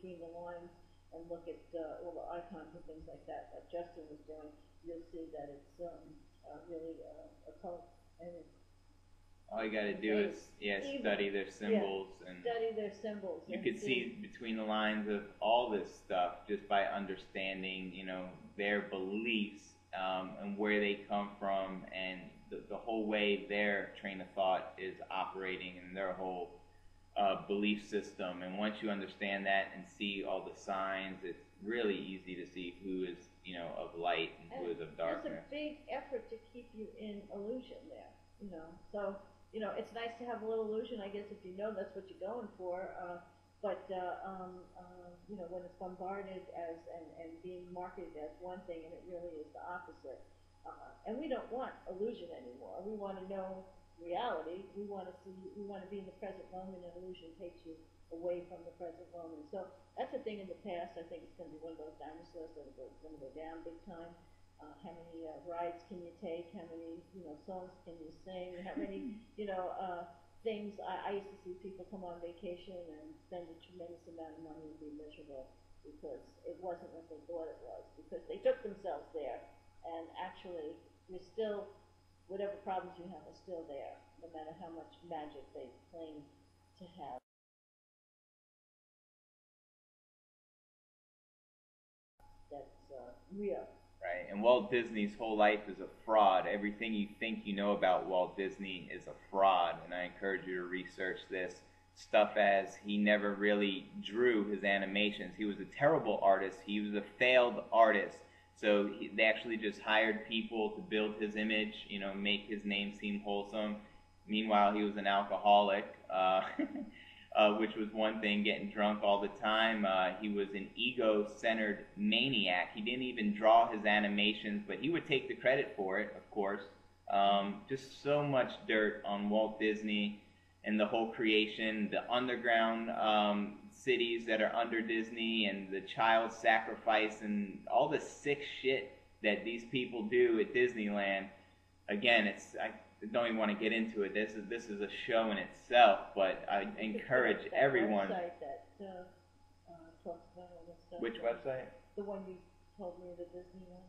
between the lines and look at all the icons and things like that Justin was doing, you'll see that it's really a cult. And all you got to do is study their symbols, and study their symbols. You could see between the lines of all this stuff just by understanding, you know, their beliefs and where they come from, and the whole way their train of thought is operating and their whole belief system. And once you understand that and see all the signs, it's really easy to see who is, you know, of light and who is of darkness. It's a big effort to keep you in illusion there, you know. So, you know, it's nice to have a little illusion, I guess, if you know that's what you're going for. You know, when it's bombarded as and being marketed as one thing, and it really is the opposite. And we don't want illusion anymore. We want to know reality. We want to be in the present moment, and illusion takes you away from the present moment. So that's a thing in the past. I think it's going to be one of those dinosaurs that are going to go down big time. How many rides can you take? How many, you know, songs can you sing? How many, you know, things. I used to see people come on vacation and spend a tremendous amount of money and be miserable because it wasn't what they thought it was, because they took themselves there, and actually you're still, whatever problems you have are still there, no matter how much magic they claim to have. That's real. Right, and Walt Disney's whole life is a fraud. Everything you think you know about Walt Disney is a fraud, and I encourage you to research this stuff, as he never really drew his animations. He was a terrible artist. He was a failed artist. So they actually just hired people to build his image, you know, make his name seem wholesome. Meanwhile, he was an alcoholic, which was one thing, getting drunk all the time. He was an ego-centered maniac. He didn't even draw his animations, but he would take the credit for it, of course. Just so much dirt on Walt Disney and the whole creation, the underground cities that are under Disney, and the child sacrifice, and all the sick shit that these people do at Disneyland. Again, I don't even want to get into it. This is a show in itself, but I encourage everyone. Website that talks about all this stuff. Which website? The one you told me, the Disney one.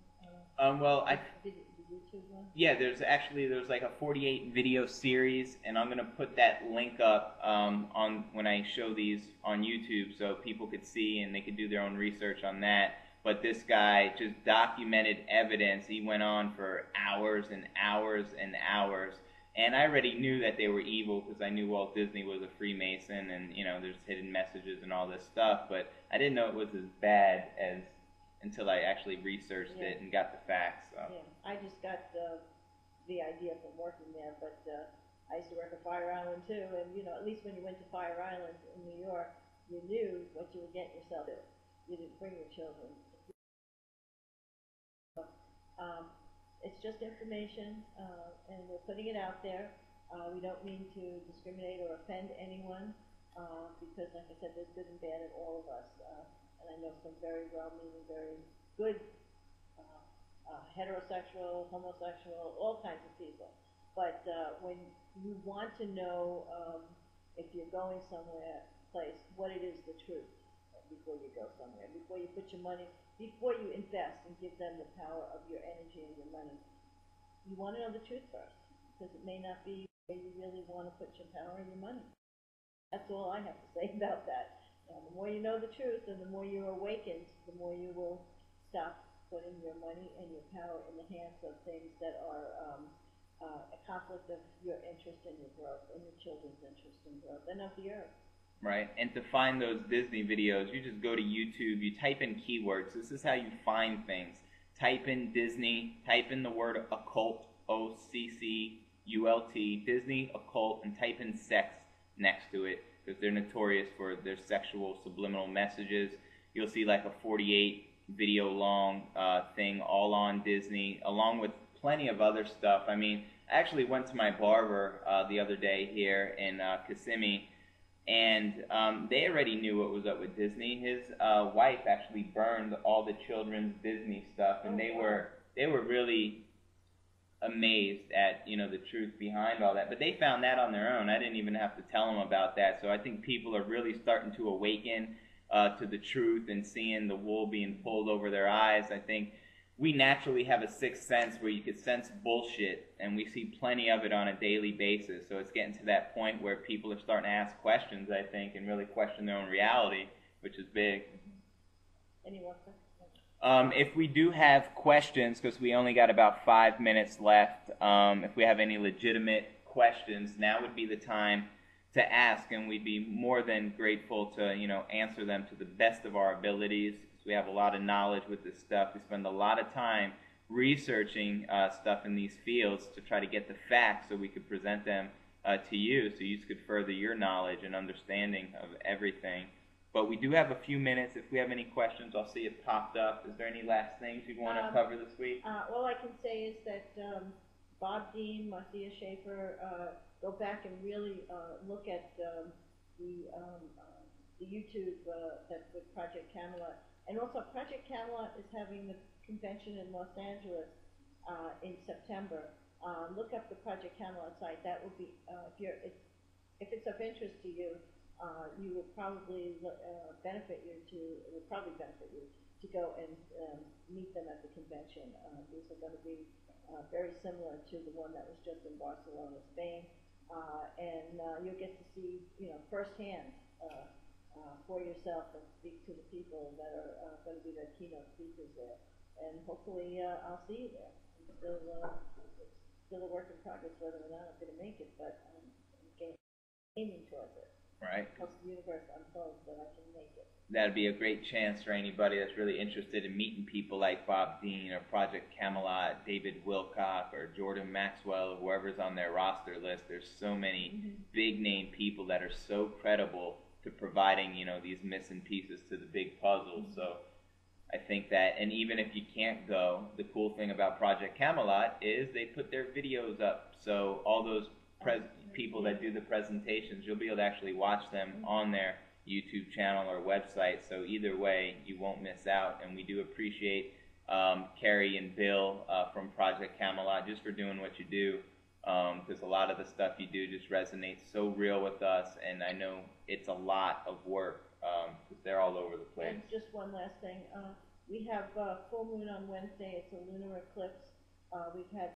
The YouTube one. Yeah, there's like a 48 video series, and I'm gonna put that link up on when I show these on YouTube, so people could see and they could do their own research on that. But this guy just documented evidence. He went on for hours and hours and hours. And I already knew that they were evil because I knew Walt Disney was a Freemason, and, you know, there's hidden messages and all this stuff. But I didn't know it was as bad as until I actually researched it and got the facts. So. Yeah, I just got the idea from working there. But I used to work at Fire Island too. And, you know, at least when you went to Fire Island in New York, you knew what you were getting yourself into. You didn't bring your children. It's just information, and we're putting it out there. We don't mean to discriminate or offend anyone, because, like I said, there's good and bad in all of us. And I know some very well-meaning, very good heterosexual, homosexual, all kinds of people. But when you want to know if you're going somewhere, place, what it is the truth before you go somewhere, before you put your money, before you invest and give them the power of your energy and your money. You want to know the truth first, because it may not be where you really want to put your power and your money. That's all I have to say about that. The more you know the truth and the more you're awakened, the more you will stop putting your money and your power in the hands of things that are a conflict of your interest and your growth, and your children's interest and growth, and of the earth. Right, and to find those Disney videos, you just go to YouTube, you type in keywords. This is how you find things. Type in Disney, type in the word occult, O-C-C-U-L-T, Disney, occult, and type in sex next to it, because they're notorious for their sexual subliminal messages. You'll see like a 48 video long thing all on Disney, along with plenty of other stuff. I mean, I actually went to my barber the other day here in Kissimmee, and they already knew what was up with Disney. His wife actually burned all the children's Disney stuff, and they were really amazed at, you know, the truth behind all that. But they found that on their own. I didn't even have to tell them about that. So I think people are really starting to awaken. to the truth and seeing the wool being pulled over their eyes. I think we naturally have a sixth sense where you could sense bullshit, and we see plenty of it on a daily basis. So it's getting to that point where people are starting to ask questions, I think, and really question their own reality, which is big. Any more questions? If we do have questions, because we only got about 5 minutes left, if we have any legitimate questions, now would be the time to ask, and we'd be more than grateful to, answer them to the best of our abilities. We have a lot of knowledge with this stuff. We spend a lot of time researching stuff in these fields to try to get the facts so we could present them to you, so you could further your knowledge and understanding of everything. But we do have a few minutes. If we have any questions, I'll see it popped up. Is there any last things you want to cover this week? All I can say is that Bob Dean, Marcia Schaefer, go back and really look at the YouTube that's with Project Camelot. And also, Project Camelot is having the convention in Los Angeles in September. Look up the Project Camelot site. That will be, if it's of interest to you, you will probably benefit you to go and meet them at the convention. These are going to be very similar to the one that was just in Barcelona, Spain, and you'll get to see, firsthand for yourself and speak to the people that are going to be the keynote speakers there. And hopefully, I'll see you there. It's still a work in progress whether or not I'm going to make it, but I'm aiming towards it. Right. Once the universe unfolds, that I can make it. That'd be a great chance for anybody that's really interested in meeting people like Bob Dean or Project Camelot, David Wilcock, or Jordan Maxwell, or whoever's on their roster list. There's so many big-name people that are so credible to providing, these missing pieces to the big puzzle. So I think that, and even if you can't go, the cool thing about Project Camelot is they put their videos up. So all those people that do the presentations, you'll be able to actually watch them on their YouTube channel or website. So either way, you won't miss out. And we do appreciate Carrie and Bill from Project Camelot just for doing what you do, because a lot of the stuff you do just resonates so real with us, and I know it's a lot of work because they're all over the place. And just one last thing, we have full moon on Wednesday. It's a lunar eclipse. We've had